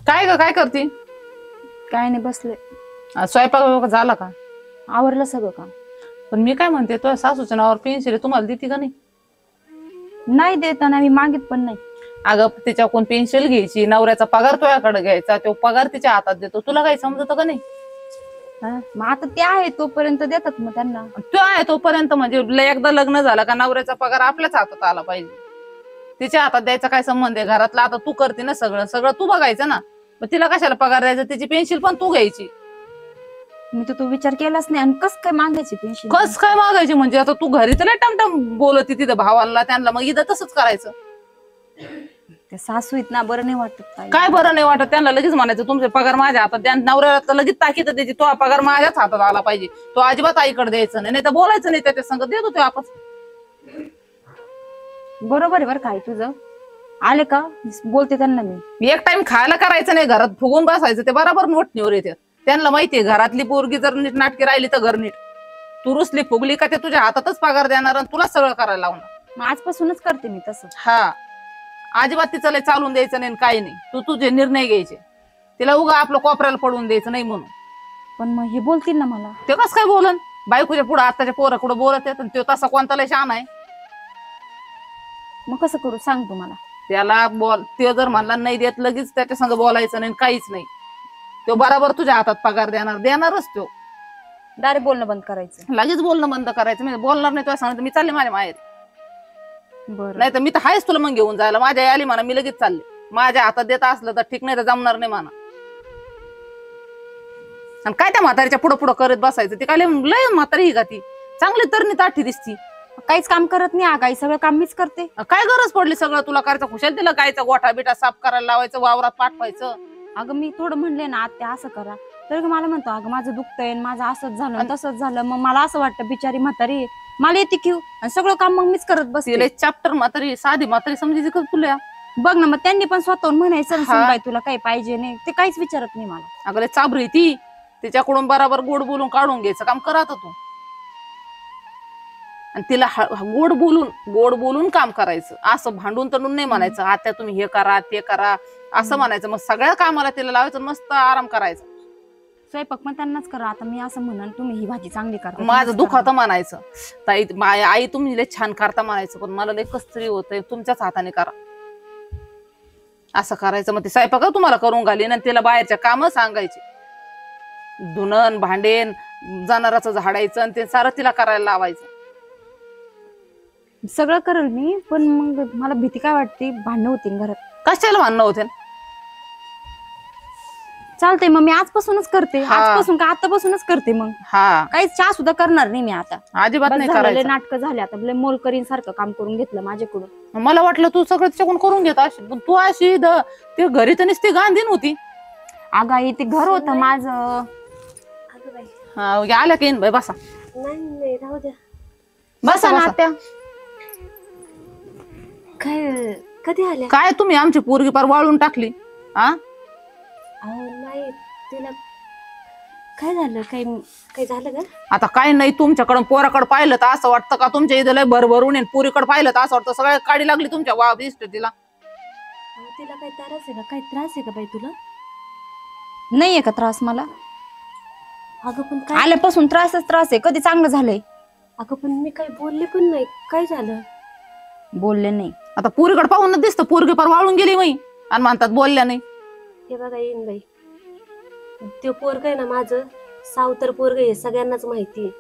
काय ग, काय करते? काय नाही, बसले. स्वयंपाक झाला का? आवरलं सगळं काम. पण मी काय म्हणते, तुझ्या सासूच्या नावावर पेन्सिल तुम्हाला देते का नाही? नाही देताना मी मागित पण नाही. अगं तिच्याकडून पेन्सिल घ्यायची, नवऱ्याचा पगार तुझ्याकडे घ्यायचा, तो पगार तिच्या हातात देतो, तुला काही समजत का नाही? मग आता ते आहे तोपर्यंत देतात मग त्यांना. तो आहे तोपर्यंत म्हणजे एकदा लग्न झालं का नवऱ्याचा पगार आपल्याच हातात आला पाहिजे. तिच्या हातात द्यायचा काय संबंध आहे? घरातला आता तू करते ना, सगळं सगळं तू बघायचं ना. मग तिला कशाला पगार द्यायचा? तिची पेन्सिल पण तू घ्यायची. मी तर तू विचार केलाच नाही. आणि कस काय मागायची पेन्शन? कस काय मागायची म्हणजे? आता तू घरी तर टमटम बोलती तिथं भावाला त्यांना, मग इथं तसंच करायचं. ते सासू आहेत ना, बरं नाही वाटत. काय बरं नाही वाटत? त्यांना लगेच म्हणायचं तुमचे पगार माझ्या हातात द्या. नवऱ्याला लगेच ताकीद द्यायची, तो पगार माझ्याच हातात आला पाहिजे, तो अजिबात आईकडे द्यायचं नाही, नाही तर बोलायचं नाही त्याच्या संग, देतो ते आपण. बरोबर आहे बरं काय तुझं. आले का बोलते त्यांना मी. एक टाइम खायला करायचं नाही, घरात फुगून बसायचं, ते बरोबर नोटणीवर येते. त्यांना माहितीये घरातली पोरगी जर नीट नाटकी राहिली तर घर नीट. तू रुसली फुगली का ते तुझ्या हातातच पगार देणार आणि तुला सगळं करायला लावणार. मग आजपासूनच करते मी तसं. हा, अजिबात तिचं लय चालून द्यायचं नाही, काही नाही. तू तुझे निर्णय घ्यायचे, तिला उगा आपलं कोपऱ्याला पडून द्यायचं नाही म्हणून. पण मग हे बोलतील ना मला. ते कसं काय बोलन? बायकोच्या पुढे आताच्या पोरं कुठं बोलत येत, तो तसा कोणता लय शहाणा आहे? मग कसं करू सांग तुम्हाला. त्याला बोल, ते जर म्हणला नाही देत लगेच त्याच्या संग बोलायचं नाही, काहीच नाही. तो बराबर तुझ्या हातात पगार देणारच तो. डायरेक्ट बोलणं बंद करायचं. लगेच बोलणं बंद करायचं. मी बोलणार नाही तुला सांगते, मी चालले माझ्या माहेर. बरं नाही तर मी तर हायच तुला मग घेऊन जायला. माझ्या आई आली म्हणा, मी लगेच चालले. माझ्या हातात देत असलं तर ठीक, नाही तर जमणार नाही म्हणा. आणि काय त्या म्हातारीच्या पुढं पुढं करत बसायचं? ती काय लय म्हातारी ही का? ती चांगली तरणी ताठी दिसती. काहीच काम करत नाही आगाई, सगळं काम मीच करते. काय गरज पडली सगळं तुला करायचं? खुशाल तिला गायचा गोठा बिटा साफ करायला लावायचं, वावरात पाठवायचं. अगं मी थोडं म्हणले ना आत्या असं करा, तर मला म्हणतो अगं माझं दुखतंय, माझं असंच झालं तसंच झालं. मग मला असं वाटतं बिचारी म्हातारी मला येते क्यू, आणि सगळं काम मग मीच करत बसते. चॅप्टर म्हातारी, साधी म्हातारी समजायची का तुला? बघ ना, मग त्यांनी पण स्वतःहून म्हणायचं बाई तुला काही पाहिजे नाही, ते काहीच विचारत नाही मला. अगं चाबरी ती, तिच्याकडून बराबर गोड बोलून काढून घ्यायचं काम करत तू. आणि तिला गोड बोलून काम करायचं. असं भांडून तडून नाही म्हणायचं आता तुम्ही हे करा ते करा असं म्हणायचं. मग सगळ्या कामाला तिला लावायचं, मस्त आराम करायचा. स्वयंपाक पण त्यांनाच करा. आता मी असं म्हणन तुम्ही ही भाजी चांगली करा, माझं दुखात म्हणायचं. ताई आई तुम्ही लय छान करता म्हणायचं, पण मला लय कसतरी होतंय, तुमच्याच हाताने करा असं करायचं. मग ते स्वयंपाक तुम्हाला करून घालीन आणि तिला बाहेरच्या काम सांगायचे, धुणन भांडेन जनावराचं झाडायचं आणि ते सारं तिला करायला लावायचं. सगळं करेल मी, पण मग मला भीती काय वाटते, भांडणं होतील घरात. कशाला भांडणं होते? चालतंय मग मी आजपासूनच करते. आजपासून का आतापासूनच करते. मग काहीच चहा सुद्धा करणार नाही मी आता, अजिबात नाही करायचं. नाटक झाले आता, मोल करीन सारखं काम करून घेतलं माझ्याकडून. मला वाटलं तू सगळं तिच्याकडून करून घेत अशी, पण तू अशी ते घरी तर नुसती गांधीन होती. अगं ते घर होतं माझं. आल्या की बाई, बसा. नाही राहू द्या. बसा ना आत्या. काय कधी आल्या? काय तुम्ही आमची पोरगी पार वाळून टाकली? नाही, तिला काय झालं? काय झालं का? आता काय नाही, तुमच्याकडे पोराकडे पाहिलं तर असं वाटतं का तुमच्या इथं लय भरभरून येईल, पुरीकडे पाहिलं तर असं वाटतं सगळ्या काढी लागली तुमच्या वाव इस्टेटीला. तिला काही त्रास आहे का? काही त्रास आहे का बाई तुला? नाहीये का त्रास मला? अगं पण काय आल्यापासून त्रास आहे. कधी चांगलं झालंय? अगं पण मी काही बोलले पण नाही. काय झालं? बोलले नाही. आता पुरीकडे पाहून दिसतं पोरगी पार वाळून गेली मी, आणि म्हणतात बोलल्या नाही. हे बघा येईन बाई, ते पोरग आहे ना माझं, सावतर पोरग हे सगळ्यांनाच माहिती आहे.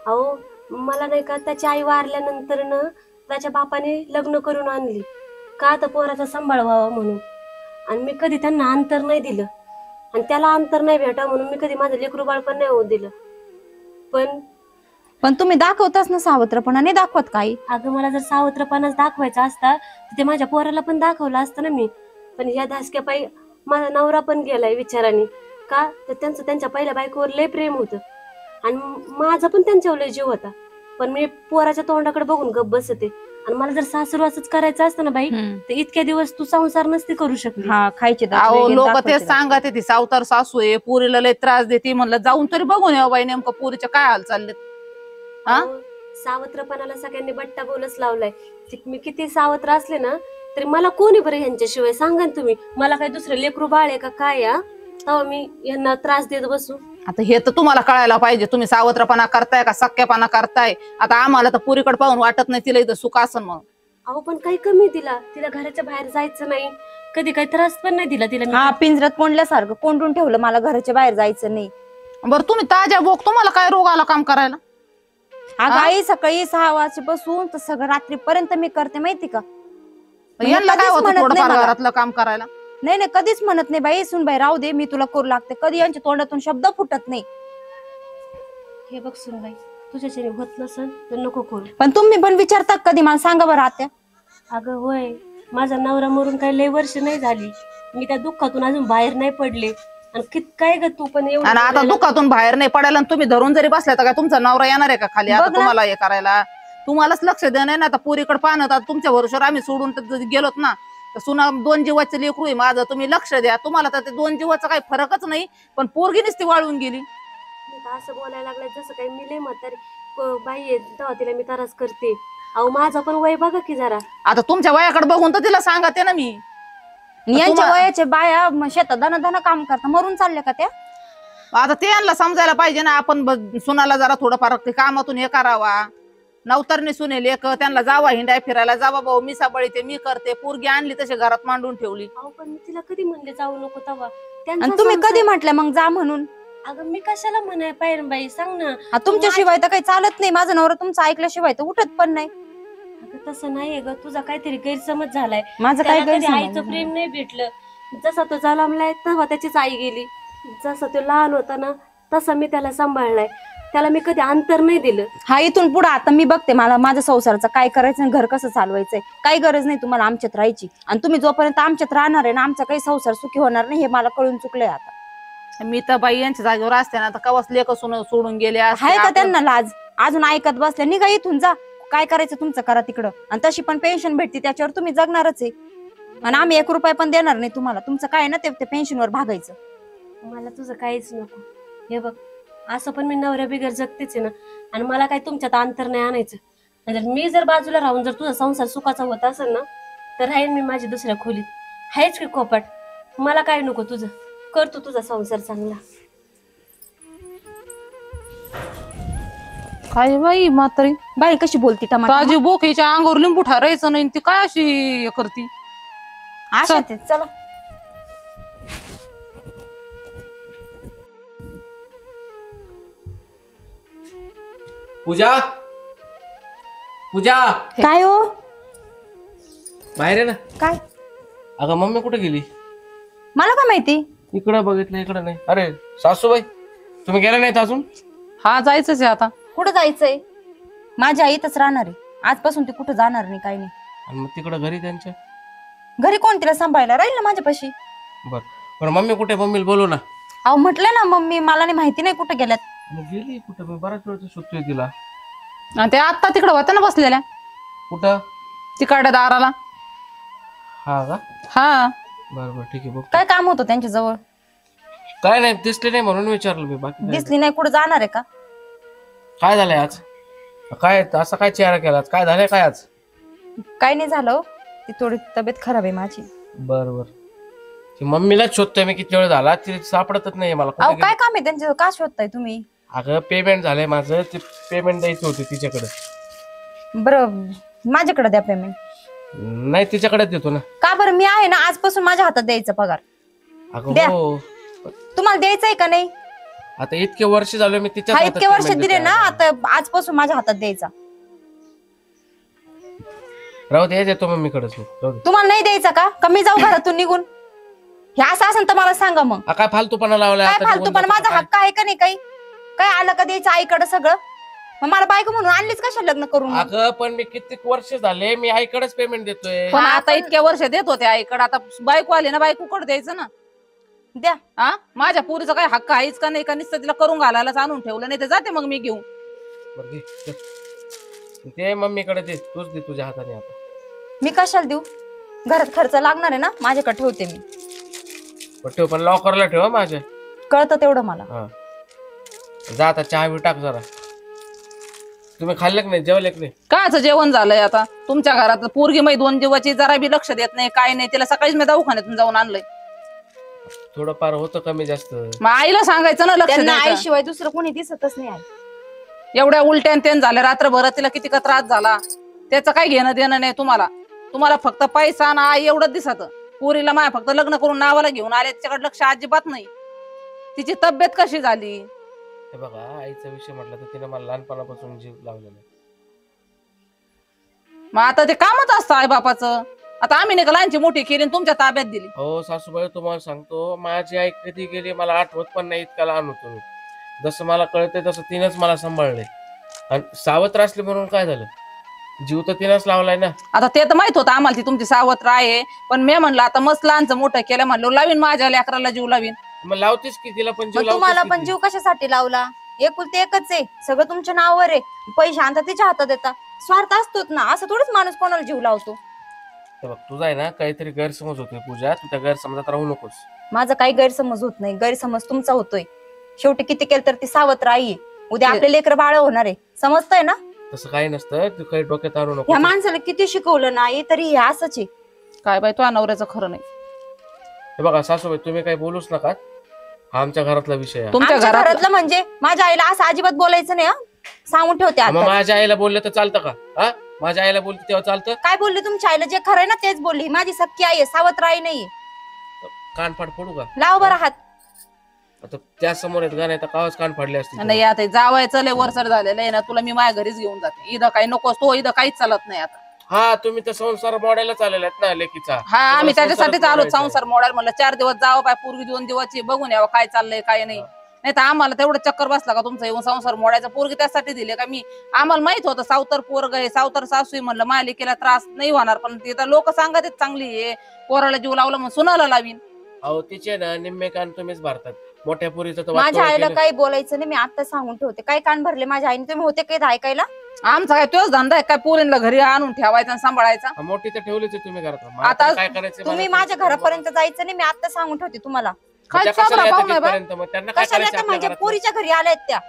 अहो मला नाही का, त्याची आई वारल्यानंतर ना त्याच्या बापाने लग्न करून आणली का, तर पोराचा सांभाळ व्हावा म्हणून. आणि मी कधी त्यांना अंतर नाही दिलं, आणि त्याला अंतर नाही भेटा म्हणून मी कधी माझं लेकरू बाळ पण नाही होऊ दिलं. पण तुम्ही दाखवताच ना सावत्रपणा, नाही दाखवत काही. अगं मला जर सावत्रपणाच दाखवायचा असता तर ते माझ्या पोराला पण दाखवलं असतं ना मी. पण ह्या धासक्या पायी माझा नवरा पण गेलाय विचाराने का, तर त्यांचं त्यांच्या पहिल्या बायकोवर लय प्रेम होतं, आणि माझा पण त्यांच्यावर लय जीव होता. पण मी पोराच्या तोंडाकडे बघून गप्प बसते. आणि मला जर सासरू असंच करायचं असतं ना बाई, तर इतक्या दिवस तू संसार नसती करू शकली. खायचे लोक ते सांगत ती सावतार सासू आहे, पुरीला लय त्रास देते. म्हणलं जाऊन तरी बघून यावं बाई नेमकं पुरीच्या काय हाल चाललेत. सावत्रपणाला सगळ्यांनी बट्टा बोलच लावलाय. मी किती सावत्र असले ना तरी मला कोण आहे बरं ह्यांच्याशिवाय? सांगा ना तुम्ही. मला काय दुसरं लेकरू बाळ आहे का काय? तेव्हा मी यांना त्रास देत बसू? आता हे तर तुम्हाला कळायला पाहिजे, तुम्ही सावत्रपणा करताय का सख्यापणा करताय? आता आम्हाला तर पुरीकडे पाहून वाटत नाही तिला इथं सुख असन म्हणून. अहो पण काही कमी तिला तिला घराच्या बाहेर जायचं नाही, कधी काही त्रास पण नाही दिला तिला हा मी. पिंजऱ्यात कोंडल्यासारखं कोंडून ठेवलं, मला घराच्या बाहेर जायचं नाही. बरं तुम्ही ताज्या बोक, तुम्हाला काय रोग आला काम करायला? अगं हा? आई सकाळी 6 वाजेपासून तर सगळं रात्रीपर्यंत मी करते माहिती का. यांना काय कधीच होतं म्हणत थोडंफार नाही मला. घरातलं काम करायला? नाही नाही कधीच म्हणत नाही बाई, सुनबाई राहू दे मी तुला करू लागते. कधी यांच्या तोंडातून शब्द फुटत नाही. हे बघ सुनबाई, तुझ्याच्याने होत नसन तर नको करू. पण तुम्ही पण विचारतात कधी मला? सांगा बरं आत्या. अगं होय, माझा नवरा मरून काही लय वर्ष नाही झाली, मी त्या दुःखातून अजून बाहेर नाही पडले. आणि काय ग तू पण एवढं आणि आता बोलायला- दुःखातून बाहेर नाही पडायला आणि तुम्ही धरून जरी बसल्या तर काय तुमचा नवरा येणार आहे का खाली आता बघ ना. तुम्हाला हे करायला? तुम्हालाच लक्ष देणं नाही ना. आता पुरीकडे पाहणं, आता तुमच्या भरोश्यावर आम्ही सोडून तर गेलोत ना. तर सुना 2 जीवाचं लेकरू आहे माझं, तुम्ही लक्ष द्या. तुम्हाला तर ते 2 जीवाचा काही फरकच नाही, पण पोरगी नुसती वाळून गेली. मी तर असं बोलायला लागलाय जसं काही मी लय म्हातारी बाई आहे तेव्हा तिला मी त्रास करते. अहो माझं पण वय बघा की जरा. आता तुमच्या वयाकडे बघून तर तिला सांगते ना मी. यांच्या तुम्हा- वयाच्या बाया शेतात धन काम करता, मरून चालल्या का त्या? आता ते यांना समजायला पाहिजे ना. आपण सुनाला जरा थोडंफार ते कामातून हे करावा. नवतरणी सुनेल एक, त्यांना जावा हिंडाय फिरायला, जावा भाऊ मी सांभाळते मी करते. पोरगी आणली तशी घरात मांडून ठेवली. अहो पण मी तिला कधी म्हणले जाऊ नको तेव्हा? आणि त्यांचा तुम्ही संसार- कधी म्हटलं मग जा म्हणून? अगं मी कशाला म्हणाय पाहिजे बाई, सांग ना. हा, तुमच्याशिवाय तर काही चालत नाही. माझं नवरा तुमचं ऐकल्याशिवाय तर उठत पण नाही. अगं तसं नाहीये ग, तुझा काहीतरी गैरसमज झालाय. माझं काय त्याला कधी गैरसमज आईचं नाही. प्रेम नाही भेटलं. जसा तो जन्मलाय तेव्हा त्याचीच आई गेली. जसा तो लहान होता ना तसा मी त्याला सांभाळलाय. त्याला मी कधी अंतर नाही दिलं. हा इथून पुढे आता मी बघते मला माझ्या संसाराचं काय करायचं आणि घर कसं चालवायचंय. काही गरज नाही तुम्हाला आमच्यात राहायची. आणि तुम्ही जोपर्यंत आमच्यात राहणार आहे ना आमचा काही संसार सुखी होणार नाही, हे मला कळून चुकलंय आता. मी तर बाई यांच्या जागेवर असते ना तर कवाच लेक सोडून गेले असते. आहे का आपलं- त्यांना लाज? अजून ऐकत बसल्या, निघा इथून जा. काय करायचं तुमचं करा तिकडं. आणि तशी पण पेन्शन भेटते त्याच्यावर तुम्ही जगणारच आहे. आणि आम्ही 1 रुपया पण देणार नाही तुम्हाला. तुमचं काय ना ते पेन्शनवर भागायचं. मला तुझं काहीच नको. हे बघ असं पण मी नवऱ्या बिगर जगतेच आहे ना. आणि मला काही तुमच्यात अंतर नाही आणायचं. आणि जर मी जर बाजूला राहून जर तुझा संसार सुखाचा होत असेल ना तर राहीन मी माझ्या दुसऱ्या खोलीत. आहेच की कोपाट. मला काय नको तुझं. कर तू तुझा संसार चांगला. काय बाई म्हातारी बाई कशी बोलती टमाटर? ताजी बोक हिच्या अंगावर लिंबू ठरायचं नाही. ती काय अशी हे करती? आशा ते चला. पूजा, पूजा काय हो? बाहेर आहे ना. काय? अगं मम्मी कुठे गेली? मला काय माहिती? इकडं बघितलं इकडं नाही. अरे सासूबाई तुम्ही गेला नाहीत अजून? हा जायचंच आहे आता. कुठं जायचंय? माझ्या आई इथंच राहणार आहे. आजपासून ती कुठं जाणार नाही, काही नाही. आणि मग तिकडं घरी त्यांच्या? घरी कोण तिला सांभाळायला राहील ना माझ्यापाशी. बर बरं मम्मी कुठे? मम्मीला बोलव ना. अहो म्हटलं ना मम्मी मला नाही माहिती नाही कुठं गेल्यात. मग गेली कुठं? मी बराच वेळचं शोधतोय तिला. आणि ते आता तिकडे होत्या ना बसलेल्या कुठं? तिकडे दाराला. हा का? हा बरं बरं ठीक आहे बघ. काय काम होतं त्यांच्या जवळ? काय नाही दिसले नाही म्हणून विचारलं मी. बाकी काय? दिसली नाही, कुठं जाणार आहे का? काय झालंय आज? काय असा काय चेहरा केला? काय झालंय काय आज? काय नाही झालं हो. ती थोडी तब्येत खराब आहे माझी. बर बर. ती मम्मीलाच शोधतोय मी किती वेळ झाला. ती सापडतच नाही मला. अहो कुठे काय गेली? काम आहे त्यांच्या का शोधताय तुम्ही? अगं पेमेंट झालंय माझं. ते पेमेंट द्यायचं होतं तिच्याकडे. बरं माझ्याकडे द्या पेमेंट. नाही तिच्याकडेच देतो ना. का बरं? मी आहे ना, आजपासून माझ्या हातात द्यायचा पगार. अगं द्या. हो. तुम्हाला द्यायचंय का नाही? आता इतके वर्ष झाले मी तिच्या हा इतके वर्ष दिले ना, आता आजपासून माझ्या हातात द्यायचा. राहू दे देतो मम्मीकडेच मी. राहू दे. तुम्हाला नाही द्यायचा का? कमी जाऊ घरातून निघून. हे असं असेल तर मला सांगा मग. काय फालतूपणा लावलाय काय आता फालतू निघून पण जातो माझा काय? हक्क आहे का नाही? काही काय आलं का द्यायचं आईकडे सगळं? मग मला बायको म्हणून आणलीच कशा लग्न करून मग? अगं पण मी कित्येक वर्ष झाले मी आईकडेच पेमेंट देतोय. पण हा, आता पण- इतक्या वर्ष देत होते आईकडे. आता बायको आली ना, बायकोकडे द्यायचं ना. द्या. हा माझ्या पुरीचा काय हक्क आहेच का नाही? का नुसतं तिला करून घालायलाच आणून ठेवलं? नाही तर जाते मग मी घेऊन. बरं घे, चल. ते मम्मीकडे दे. तूच दे तुझ्या हाताने आता. मी कशाला देऊ? घरात खर्च लागणार आहे ना, माझ्याकडे ठेवते मी. पण ठेव, पण लॉकरला ठेव हं माझ्या. कळतं तेवढं मला. हा जा आता चहा बी टाक जरा. तुम्ही खाल्लं की नाही, जेवले की नाही? कायचं जेवण झालंय आता तुमच्या घरात? पोरगी मै 2 दिवसाची जरा बी लक्ष देत नाही, काय नाही. तिला सकाळीच मी दवाखान्यातून जाऊन आणलंय. थोडंफार होतं कमी जास्त. मग आईला सांगायचं ना लक्ष त्यांना द्यायचं. आईशिवाय दुसरं कोणी दिसतच नाही आई. एवढ्या उलट्या आणि त्यान झाल्या रात्रभर, तिला किती का त्रास झाला त्याचं काय घेणं देणं नाही तुम्हाला. तुम्हाला फक्त पैसा आणि आई एवढंच दिसत. पोरीला माया फक्त लग्न करून नावाला घेऊन आले, तिच्याकडे लक्ष अजिबात नाही. तिची तब्येत कशी झाली? हे बघा, आईचा विषय म्हटलं तर तिने मला लहानपणापासून जीव लावलेला आहे. मग आता ते कामच असतं आई बापाचं. आता आम्ही नाही का लहानची मोठी केली आणि तुमच्या ताब्यात दिली. हो सासूबाई, तुम्हाला सांगतो, माझी आई कधी गेली मला आठवत पण नाही, इतका लहान होतो मी. जसं मला कळतंय तसं तिनंच मला सांभाळलंय. आणि सावत्र असली म्हणून काय झालं, जीव तर तिनंच लावलाय ना. आता ते तर माहित होतं आम्हाला ती तुमची सावत्र आहे, पण मी म्हणलं आता मस्त लहानचं मोठं केलं, म्हणलं लावीन माझ्या लेकराला जीव लावीन. मग लावतेस की तिला पण जीव मग तुम्हाला लावतेस पण की जीव कशासाठी लावला? एकुलते एकच आहे, सगळं तुमच्या नावावर आहे. पैसे आणता तिच्या हातात येतात. स्वार्थ असतोच ना, असं थोडंच माणूस कोणाला जीव लावतो. हे बघ, तुझा आहे ना काहीतरी गैरसमज होतोय पूजा, तू त्या गैरसमजात राहू नकोस. माझा काही गैरसमज होत नाही, गैरसमज तुमचा होतोय. शेवटी किती केलं तर ती सावत्र आई आहे. उद्या आपले लेकर बाळ होणार आहे, समजतंय ना? तसं काही नसतं, तू काही डोक्यात आणू नको. ह्या माणसाला किती शिकवलं नाही तरी हे असंच आहे. काय बाई, तो नवऱ्याचं खरं नाही. हे बघा सासूबाई, तुम्ही काही बोलूच नका, हा आमच्या घरातला विषय आहे. तुमच्या आमच्या घरात घरातलं म्हणजे माझ्या आईला असं अजिबात बोलायचं नाही. सांगून ठेवते मग आता. माझ्या आईला बोललं तर चालतं का? हा, माझ्या आईला बोलते तेव्हा चालतं? काय बोलली तुमच्या आईला? जे खरंय ना तेच बोलली. माझी सख्खी आई आहे, सावत्र आई नाहीये. कान फाड फोडू का? लाव बरं हात. आता त्या समोर येत गाणं, तर कावच कान फाडले असते. नाही आता जावायचं लय वरचढ झालेलं आहे ना, तुला मी माझ्या घरीच घेऊन जाते. इथं काही नकोस, तो इथं काहीच चालत नाही आता. हा, तुम्ही तर संसार मोडायला चाललेला आहेत ना लेकीचा. हा, आम्ही त्याच्यासाठीच आलो संसारात संसार मोडायला. म्हणलं 4 दिवस जावं पाय, पूर्वी 2 दिवसाची बघून यावं काय चाललंय काय नाही. नाही तर आम्हाला तेवढं चक्कर बसला का तुमचा येऊन संसार मोडायचा? पोरगी त्यासाठी दिले का मी? आम्हाला माहित होतं सावतर पोरग आहे, सावतर सासू आहे. म्हणलं मालिकेला त्रास नाही होणार, पण ते लोक सांगत आहेत चांगली आहे, पोराला जीव लावला म्हणून सुनाला लावीन. अहो, तिचे ना निम्मे कान तुम्हीच भरतात. मोठ्या पुरीचं तर माझ्या वाटोळं आईला केलं. काही बोलायचं नाही. मी आता सांगून ठेवते. काय कान भरले माझ्या आईने? तुम्ही होते काही ऐकायला? आमचा काय तोच धंदा आहे काय? पोरींना घरी आणून ठेवायचा आणि सांभाळायचा? हा, मोठी तर ठेवलीच आहे तुम्ही घरात. मला आता तर काय करायचं तुम्ही माझ्या घरापर्यंत जायचं नाही. मी आता सांगून ठेवते तुम्हाला. काय चाबरा पाहून आहे बा? मग त्यांना काय कशाला करायचं येतं आपल्या म्हणजे? घरात? पोरीच्या घरी आल्यात त्या.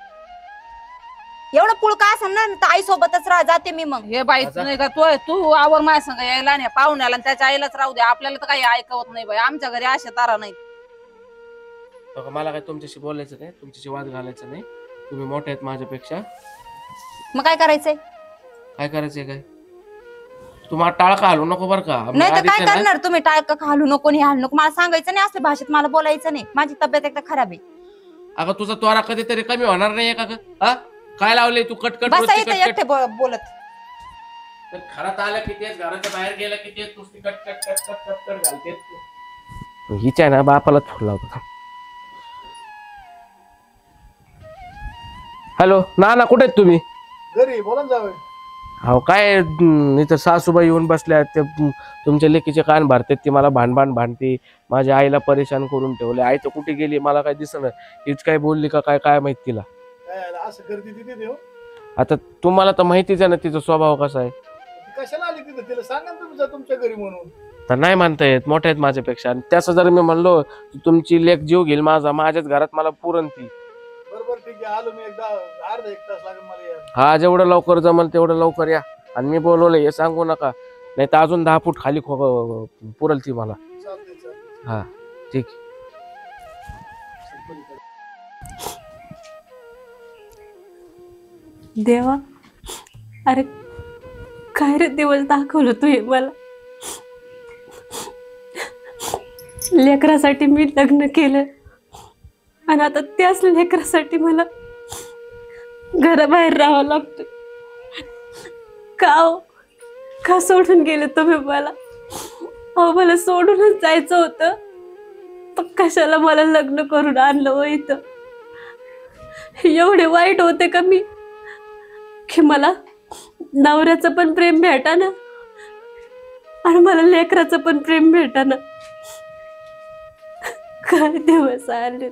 एवढं पुळका असेल ना तर आई सोबतच जाते मी मग. हे बाई आता- नाही का तू आवर माझ्या संग यायला नाही पाहुण्याला आणि त्याच्या आईलाच राहू दे. आपल्याला तर काही ऐकवत नाही बाई. आमच्या घरी अशा तारा नाही. बघा, मला काय तुमच्याशी बोलायचं नाही, तुमच्याशी वाद घालायचं नाही. तुम्ही मोठे आहेत माझ्यापेक्षा. मग काय करायचंय? काय करायचंय काय? तुम्हाला टाळका हलू नको बरं का. नाही तर आधीच काय आहे ना, करणार तुम्ही? टाळका घालू नको नाही हालू नको मला सांगायचं नाही. असल्या भाषेत मला बोलायचं नाही. माझी तब्येत एकदा खराब आहे. अगं तुझा त्वरा कधीतरी कमी होणार नाही का ग? हा, काय लावले तू? कटकट बसा रोजची इथं कटकट. एकटे बोलत. तर घरात आलं की तेच, घराच्या बाहेर गेलं की तेच, नुसती कटकट कटकट कटकट घालते. हिच्या ना बापाला फोन लावतो. हॅलो, ना कुठे आहेत तुम्ही? घरी बोला ना जावं. हो काय, इथं सासूबाई येऊन बसल्या, ते तुमच्या लेकीचे कान भरतात, ती मला भांडते. माझ्या आईला परेशान करून ठेवले. आई तर कुठे गेली मला काय दिसणार. हीच काय बोलली का काय काय माहित तिला. काय आलं, असं करते तिथे देव? आता तुम्हाला तर माहितीच आहे ना तिचा स्वभाव कसा आहे. ती कशाला आली तिथे? तिला सांगा ना तुम्ही जा तुमच्या घरी म्हणून. तर नाही म्हणता येत, मोठ्या आहेत माझ्यापेक्षा. आणि त्याचं जर मी म्हणलो तुमची लेक जीव घेईल माझ्याच घरात मला पुरण ती. बरोबर, ठीक आहे, आलो मी. एकदा अर्धा 1 तास लागेल मला यायला. हा, जेवढं लवकर जमल तेवढं लवकर या. आणि मी बोलवलं हे सांगू नका, नाही तर अजून 10 फूट खाली पुरल ती मला. चालतंय. हा, ठीक. देवा, अरे काय रे दिवस दाखवलं तू हे मला. लेकरासाठी मी लग्न केलं आणि आता त्याच लेकरासाठी मला घराबाहेर राहावं लागतं. का सोडून गेले तुम्ही मला? अहो, मला सोडूनच जायचं होतं, पण कशाला मला लग्न करून आणलं हो इथं? एवढे वाईट होते का मी की मला नवऱ्याचं पण प्रेम भेटाना आणि मला लेकराचं पण प्रेम भेटाना? काय दिवस आले.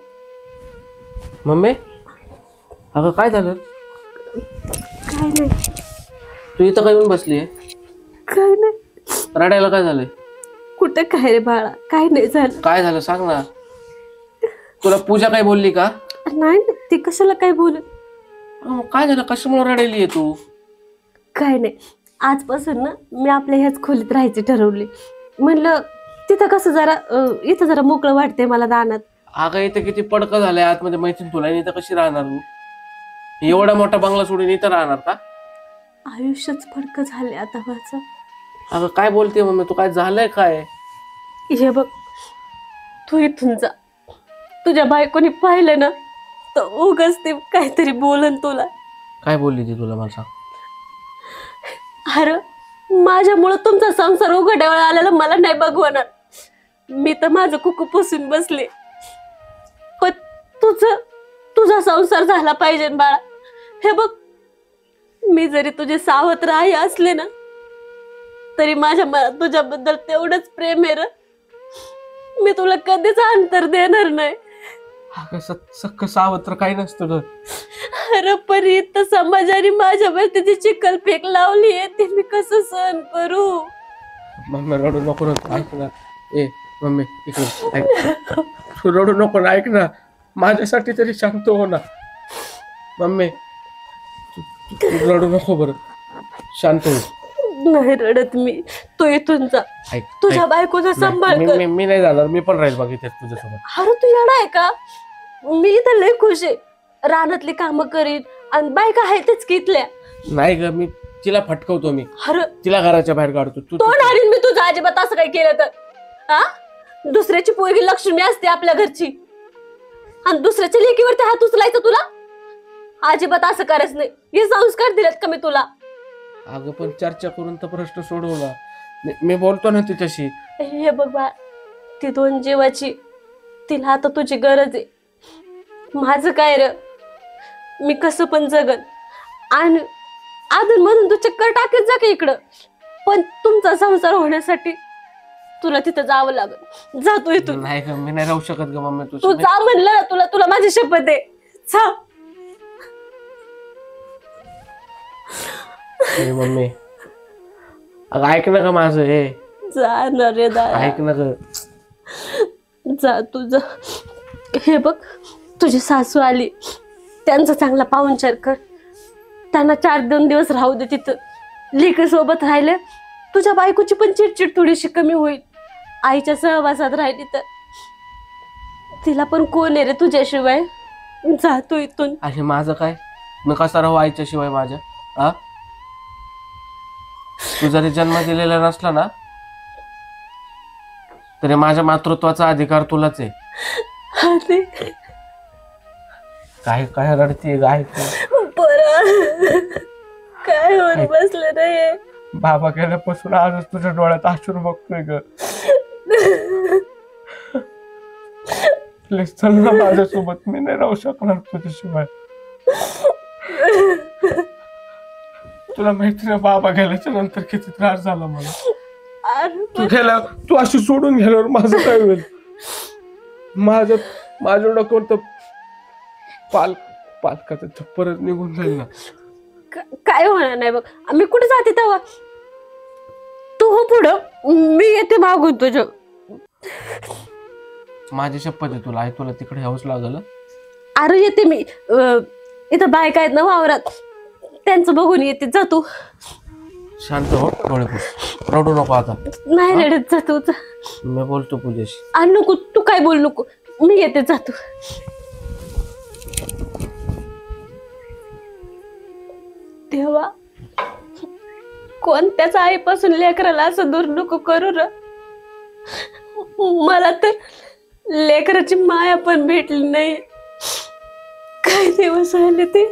मम्मी, अगं काय झालं? काय नाही, तू इथं काय येऊन बसली आहे? काय नाही. रडायला काय झालंय? कुठं काय रे बाळा, काय नाही झालं. काय झालं सांग ना. तुला पूजा काय बोलली का? नाही, ती कशाला काय बोलत? काय झालं, कशामुळे रडायली आहे तू? काय नाही, आजपासून ना मी आपल्या ह्याच खोलीत राहायचे ठरवले. म्हणलं तिथं कसं जरा इथं जरा मोकळं वाटतंय मला रानात. अगं इथं किती पडकं झालंय आतमध्ये मैत्रीण तुला, आणि इथं कशी राहणार तू? एवढा मोठा बंगला सोडून इथं राहणार का? आयुष्यच फडकं झाले आता माझं. अगं काय बोलते मम्मी तू, काय झालंय काय? हे बघ, तू इथून जा. तुझ्या बायकोनी पाहिलं ना तर उगाच ते काहीतरी बोलन तुला. काय बोलली ती तुला, मला सांग. अरे माझ्यामुळं तुमचा संसार उघड्यावर आलेला मला नाही बघवणार. मी तर माझं कुकू पुसून बसले, पण तुझा संसार झाला पाहिजे बाळा. हे बघ, मी जरी तुझे सावत्र आई असले ना तरी माझ्या मनात तुझ्याबद्दल तेवढंच प्रेम आहे र. मी तुला कधीच अंतर देणार नाही. अगं सख्ख सावत्र काही नसतं ग. अरे पण इथं समाजाने माझ्यावर त्याची चिकल फेक लावली आहे, ते मी कसं सहन करू. मम्मी रडू नको ना, ऐक ना. ए मम्मी इकडे ऐक, तू रडू नको ना, ऐक ना. माझ्यासाठी तरी शांत हो ना मम्मी. तू रडू नको बरं, शांत हो. नाही रडत मी, तू इथून जा. ऐक तुझ्या ऐक. बायकोचा सांभाळ मी कर. मी- मी नाही जाणार, मी पण राहील बघ इथे तुझ्यासोबत. अरे तू येणार आहे का? मी इथं लय खुश आहे, रानातली कामं करीन आणि बायका आहेतच की इथल्या. नाही ग, मी तिला फटकवतो, मी अरे तिला घराच्या बाहेर काढतो. तू तोंड हाणीन मी तुझं अजिबात असं काही केलं तर. हा, दुसऱ्याची पोरगी लक्ष्मी असते आपल्या घरची, आणि दुसऱ्याच्या लेकीवरती हात उचलायचा तुला? अजिबात असं करायचं नाही. हे संस्कार दिलेत का मी तुला? अगं पण चर्चा करून तर प्रश्न सोडवला. मी बोलतो ना तिच्याशी. हे बघ बा, ती दोन जीवाची, तिला आता तुझी गरज आहे. माझं काय र, मी कसं पण जगन, आणि अजून म्हणून तू चक्कर टाकत जा की इकडं, पण तुमचा संसार होण्यासाठी तुला तिथं जावं लागल. जा तू इथून. नाही ग, मी नाही राहू शकत ग मम्मी तू तुझी. जा म्हणलं ना, तुला माझी शपथ आहे. जा. ए मम्मी, अगं ऐक ना ग माझं. हे जा ना रे दादा, ऐक ना ग. जा तुझं. हे बघ, तुझी सासू आली, त्यांचा चांगला पाहुणचार कर. त्यांना 4-2 दिवस राहू दे तिथं. लेकी सोबत राहिले, तुझ्या बायकोची पण चिडचिड थोडीशी कमी होईल. आईच्या सहवासात राहिली तर तिला पण कोण आहे रे तुझ्याशिवाय. जा तू इथून. आणि माझं काय, मी कसा राहू आईच्या शिवाय माझ्या? हा, तू जरी जन्म दिलेला नसला ना तरी माझ्या मातृत्वाचा अधिकार तुलाच आहे. अरे काय काय रडतीये गाय? बरं, काय होऊन बसलं रे? बाबा गेल्यापासून आजच तुझ्या डोळ्यात अश्रू बघतोय ग. प्लीज चल ना माझ्यासोबत, मी नाही राहू शकणार तुझ्याशिवाय. तुला माहिती ना बाबा गेल्याच्या नंतर किती त्रास झाला मला. तू गेला, तू अशी सोडून गेल्यावर माझं काय होईल? माझ्या डोक्यावर तर पालकाचं छप्परच निघून जाईल ना. काय होणार नाही बघ. मी कुठे जाते तेव्हा? तू हो पुढं, मी येते मागून तुझ्या. माझी शपथ आहे तुला, आई तुला तिकडे यावंच लागल. अरे येते मी. इथं बायका आहेत ना वावरात, त्यांचं बघून येते. जा तू. शांत हो, डोळे पुस, रडू नको आता. नाही रडत, जा तू. मी बोलतो पूजेशी. आणि नको, तू काय बोल नको, मी येते. जा तू. तेव्हा कोणत्याच आईपासून लेकराला असं दूर नको करू र. मला तर लेकराची माया पण भेटली नाही. काय दिवस आले ते.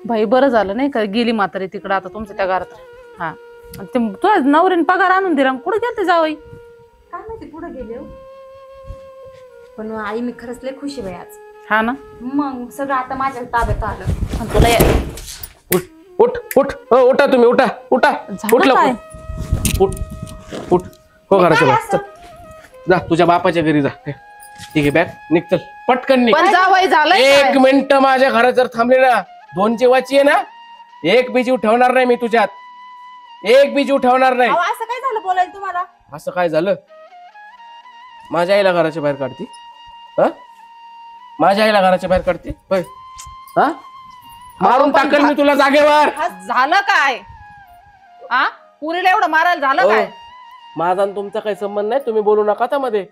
बाई बरं झालं नाही का गेली म्हातारी तिकडं आता तुमच्या त्या घरात. हा, आणि ते तुझ्या नवऱ्याने पगार आणून दिला, कुठे गेलते जावई? काय माहिती कुठं गेले हो. पण आई मी खरंच लय खुशी बाई आज. हा ना, मग सगळं आता माझ्या ताब्यात आलं. आणि तुला उठ उठ उठ, उठा तुम्ही, उठा उठा, झालं उठला काय? उठ उठ. हो घराच्या काय बाहेर चल. जा तुझ्या बापाच्या घरी जा. ठीक आहे, बॅग निघ, चल पटकन निघ. पण जावई झालंय काय? 1 मिनिट माझ्या घरात जर थांबले ना, 2 जीवाची आहे ना, 1 बी जीव ठेवणार नाही मी तुझ्यात. एक बी जीव ठेवणार नाही. अहो, असं काय झालं बोलायला तुम्हाला? असं काय झालं? माझ्या आईला घराच्या बाहेर काढते? हा? माझ्या आईला घराच्या बाहेर काढते होय? हा? मारून टाकेल मी तुला जागेवर. झालं काय? हा, पुरीला एवढं मारायला झालं हो. काय? माझा आणि तुमचा काही संबंध नाही, तुम्ही बोलू नका त्यामध्ये.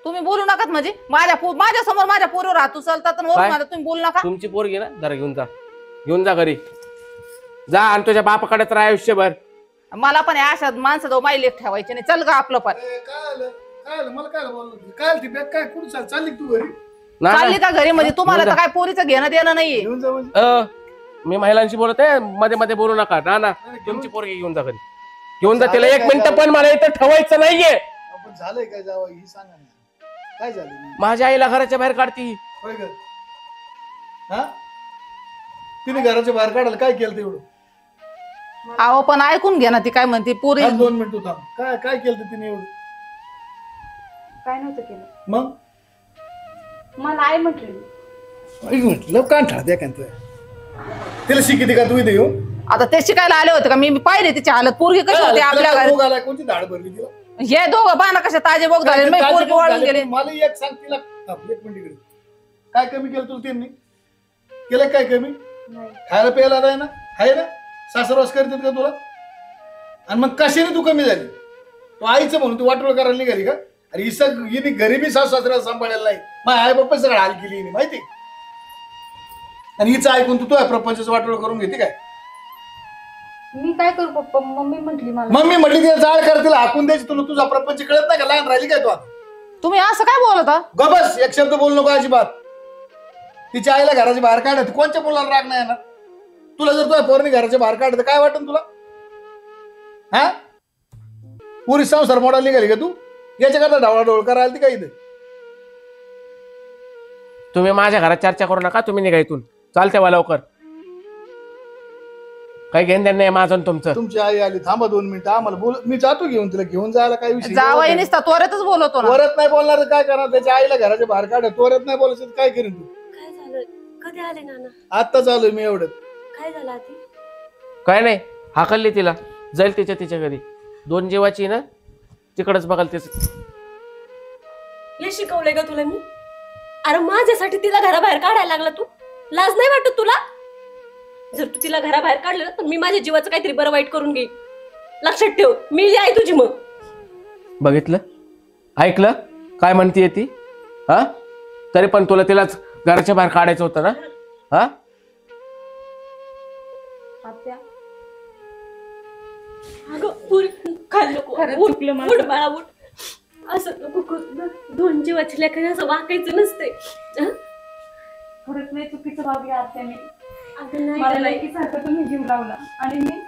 तुम्ही बोलू नका म्हणजे माझ्या समोर माझ्या पोरीवर राहतो चालतात काय? तुम्ही बोलू नका. तुमची पोरगी ना, जरा घेऊन जा घरी. जा आणि तुझ्या बापाकडेच राहा आयुष्यभर. मला पण अशा माणसं माई लेख ठेवायचे नाही. चल गा आपलं पण. काय आलं मला काय बोललं काय ती बॅग काय कुठे चालली तू घरी ना, चालली का घरी म्हणजे तुम्हाला घेऊन तर काय पोरीचं घेणं देणं नाहीये. घेऊन जा म्हणजे मी महिलांशी बोलत आहे, मध्ये मध्ये बोलू नका. ना ना, तुमची पोरगी घेऊन जा घरी. घेऊन जा तिला. एक मिनिट पण मला इथं ठेवायचं नाहीये. आपण झालंय काय जावं ही सांगा ना काय झालं माझ्या आईला घराच्या बाहेर काढती. होय ग हा तिने घराच्या बाहेर काढायला काय केलं तेवढं अहो पण ऐकून घे ना ती काय म्हणते पोरी. 2 मिनिटं थांब काय काय केलं तिने एवढं काय नव्हतं केलं. मग मला आई म्हटली. एक मिनिट लव कान ठा द्या तिला शिकिती का तू इथे येऊ आता ते शिकायला आले होते का? मी पाहिले तिची हालत. पोरगी कशी होती आपल्या घरी. कोणती धाड भरली तिला हे दोघं बाना कशा ताजे बोग झाले. मी पोरगी वाळून गेले. मला एक सांग तिला एक मिनिट इकडे काय कमी केलं तुला त्यांनी केलं काय कमी खायला प्यायला आहे ना आहे ना सासरवास करतात का तुला आणि मग कशाने तू कमी झाली तू आईचं म्हणून तू वाटोळ करायला निघाली का? अरे हिने गरीबी सासू सासऱ्याला सांभाळायला नाही माझ्या आई बाप्पा सगळं हाल केली हिने माहिती आणि हिचं ऐकून तू प्रपंचाचं वाटोळ करून घेते काय? मी काय करू पप्पा? मम्मी म्हटली मला. मम्मी म्हटली तिला जाळ कर तिला हाकून द्यायची तुला तुझा प्रपंच कळत नाही का? लहान राहिली काय तू आता? तुम्ही असं काय बोलता? गबस एक शब्द बोलू नको अजिबात. तिच्या आईला घराच्या बाहेर काढत कोणत्या मुलाला राग नाही येणार? तुला जर तुझ्या पोरणी घराच्या बाहेर काढत काय वाटत तुला? हा पुरी संसार मोडा निघाली का तू? याच्याकरता ढवळाढवळ करायला ती काय इथे? तुम्ही माझ्या घरात चर्चा करू नका. तुम्ही निघा इथून. चालते वा लवकर. काही घेणं देणं नाही माझं आणि तुमचं. तुमची आई आली थांबा 2 मिनिटं आम्हाला बोल मी जातो घेऊन तिला घेऊन जायला काय विषय जावई नुसता त्वरेतच बोलवतो ना. त्वरत नाही बोलणार तर काय करणार? त्याच्या आईला घराच्या बाहेर काढ त्वरत नाही बोलायचं तर काय करेन तू? काय झालं? कधी आले नाना? आता चालू मी एवढं काय झालं आधी? काय नाही, हाकलली तिला. जाईल तिच्या घरी. 2 जीवाची ना, तिकडच बघाल तेच. हे शिकवलंय का तुला मी? अरे माझ्यासाठी तिला घराबाहेर काढायला लागला तू? लाज नाही वाटत तुला? जर तू तिला घराबाहेर काढलं तर मी माझ्या जीवाचं काहीतरी बरं वाईट करून घेईन. लक्षात ठेव, मी जी आहे तुझी. मग बघितलं, ऐकलं काय म्हणतीये ती? हा, तरी पण तुला तिलाच घराच्या बाहेर काढायचं होतं ना? हा, आत्या अगं पुरी खाल्लं नको. चुकलं माझं. उठ बाळा उठ. असं नको करू ना. 2 जीवाची लेकरं असं वाकायचं नसते. खरंच नाही चुकीचं वागले आत्या मी. अगं नाही मला गं, नाही. लायकीसारखं तुम्ही जीव लावला आणि मी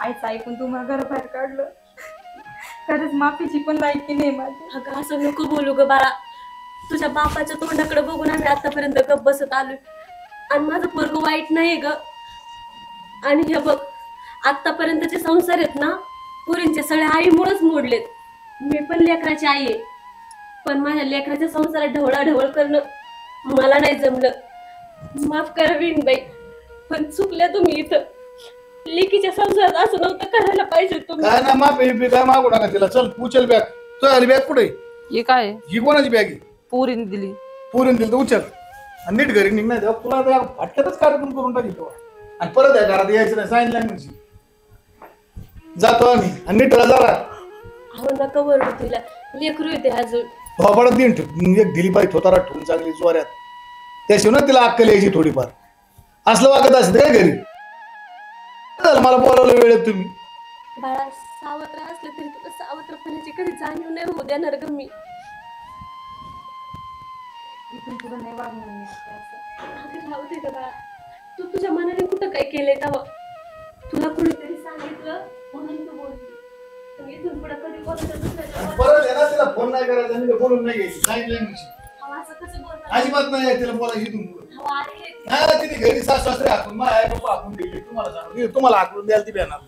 आईचं ऐकून तुम्हाला घराबाहेर काढलं. खरंच माफीची पण लायकी नाही माझी. अगं असं नको बोलू ग बाळा. तुझ्या बापाच्या तोंडाकडे बघून आम्ही आतापर्यंत गप बसत आलोय आणि माझं पोरगं वाईट नाही ग. आणि हे बघ आतापर्यंतचे संसार आहेत ना, पुरींचे सगळे आईमुळेच मोडलेत. मी पण लेकराची आई आहे, पण माझ्या लेकराच्या संसारात ढवळाढवळ करणं मला नाही जमलं. माफ करा विणबाई, पण चुकल्या तुम्ही. इथं लेकीच्या संसारात असं नव्हतं करायला पाहिजे तुम्ही. काय ना माफी काय मागू नका तिला. चल उचल बॅग. तुझी बॅग कुठे? हे काय ही कोणाची बॅग आहे? पोरीने दिली. पुरून दिली तर उचल आणि नीट घरी निघणार तेव्हा तुला त्या फाटक्यातच कार्यक्रम करून टाकी तो आणि परत या घरात यायचं नाही. साईन लँग्वेज जातो आम्ही आणि नीट जरा अहो नका बरोबर तिला, लेकरू येते अजून. थोपाडात देऊन ठेव एक दिली बाई थोतारा ठेवून चांगली जोऱ्यात. त्याशिवाय ना तिला अक्कल यायची थोडीफार. असलं वागत असत काय घरी? झालं मला बोलावलं वेळेत तुम्ही. बाळा सावत्र असले तरी तुला सावत्रपणाची कधी जाणीव नाही होऊ देणार ग मी. इथून पुढे नाही वागणार मी आत्या असं. अगं राहू दे ग बाळा. तू तुझ्या मनाने कुठं काय केलंय तेव्हा? तुला कुणीतरी सांगितलं म्हणून तू बोलली. पण इथून पुढे कधी कोणाच्या दुसऱ्याच्या परत आहे ना तिला फोन नाही करायचा आणि बोलून नाही घ्यायची. साईन लँग्वेज अहो, असं कसं बोलणार? अजिबात नाही आहे तिला बोलायची इथून पुढे. अहो, आहे. नाही तिने घरी सासू सासरे हाकून माझ्या आई बाप्पा हाकून दिली. तुम्हाला सांगू तुम्हाला हाकून द्यायला ती बेणार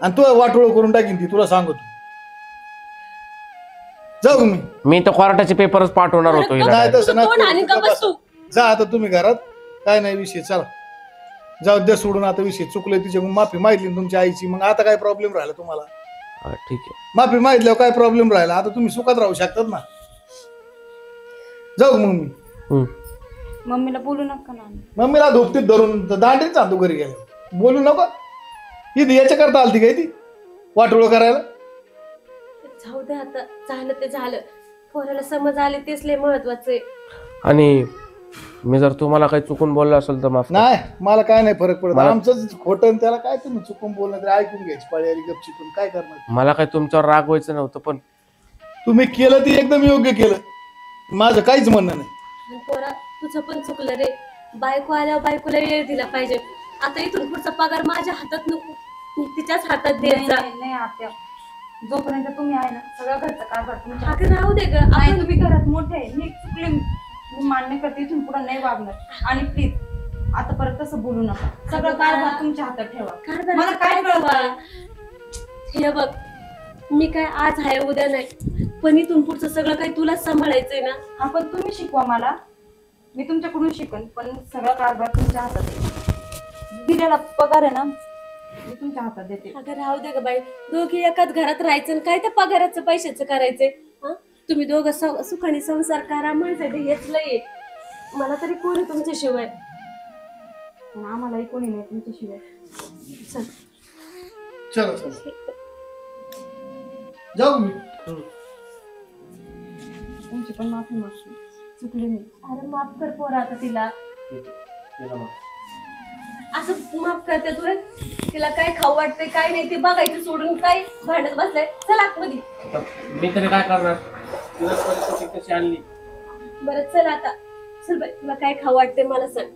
आणि तू वाटोळ करून टाकीन ती. तुला सांगतो जाऊ मी तर कोर्टाचे पेपरच पाठवणार होतो हिला. नाही तसं तू कोण आणि का नाही. बसू? जा आता तुम्ही घरात. काय नाही विषय. चला जाऊ द्या सोडून, आता विषय चुकले तिच्या माफी मागितली ना तुमच्या आईची, मग आता काय प्रॉब्लेम राहिला तुम्हाला? ठीक आहे. माफी मागितल्यावर काय प्रॉब्लेम राहिला? आता तुम्ही सुखात राहू शकतात ना. जाऊ मग मी मम्मीला बोलू नका ना. मम्मीला धोपटीत धरून दांडीच आणतो घरी गेल्या. बोलू नका. ही याच्या करता आलती काय ती वाटोळ करायला? जाऊ दे आता, झालं ते झालं. पोराला समज आले तेच लय महत्वाचं आहे. आणि मी जर तुम्हाला काही चुकून बोललो असेल तर माफ करा. नाही, मला काय नाही फरक पडत. मला- आमचंच खोटं आणि त्याला काय तुम्ही चुकून बोलणं तरी ऐकून घ्यायची पाळी आली गपची, पण काय करणार? मला काही तुमच्यावर राग व्हायचं नव्हतं, पण तुम्ही केलं ते एकदम योग्य केलं, माझं काहीच म्हणणं नाही. आणि पोरा तुझं पण चुकलं रे. बायको आल्यावर बायकोला वेळ दिला पाहिजे. आता इथून पुढचा पगार माझ्या हातात नको, मी तिच्याच हातात द्यायचा. नाही आत्या, जोपर्यंत तुम्ही आहे ना सगळं घरचं कारभार तुमच्या हातात. अगं राहू दे ग. नाही, आपण तुम्ही घरात मोठे आहे, मी चुकले, मी मान्य करते, इथून पुढे नाही वागणार. आणि प्लीज आता परत तसं बोलू नका. सगळं कारभार तुमच्या हातात ठेवा. कारभाराचं मला काय काय कळतं? बाबा? हे बघ, मी काय आज आहे उद्या नाही, पण इथून पुढचं सगळं काही तुलाच सांभाळायचंय ना. हा, पण तुम्ही शिकवा मला, मी तुमच्याकडून शिकन, पण सगळा कारभार तुमच्या हातात आहे. दिलेला पगार आहे ना मी तुमच्या हातात देते. अगं राहू दे ग बाई, दोघी एकाच घरात राहायचं आणि काय त्या पगाराचं पैशाचं करायचंय? हं? तुम्ही दोघं सुखाने संसार करा, माझ्यासाठी हेच लय आहे. मला तरी कोणी तुमच्याशिवाय. पण आम्हालाही कोणी नाही तुमच्याशिवाय. चल. चला चला, जाऊ मी. तुमची पण माफी मागते, चुकले मी. अरे माफ कर पोरा आता तिला. असं माफ करते तुला? तिला काय खाऊ वाटतंय काय नाही ते बघायचं सोडून काय भांडत बसलाय. चल आतमध्ये. मी तरी काय करणार? तुला परिस्थिती कशी आणली? बरं चल आता. चल बाई, तुला काय खाऊ वाटतंय मला सांग.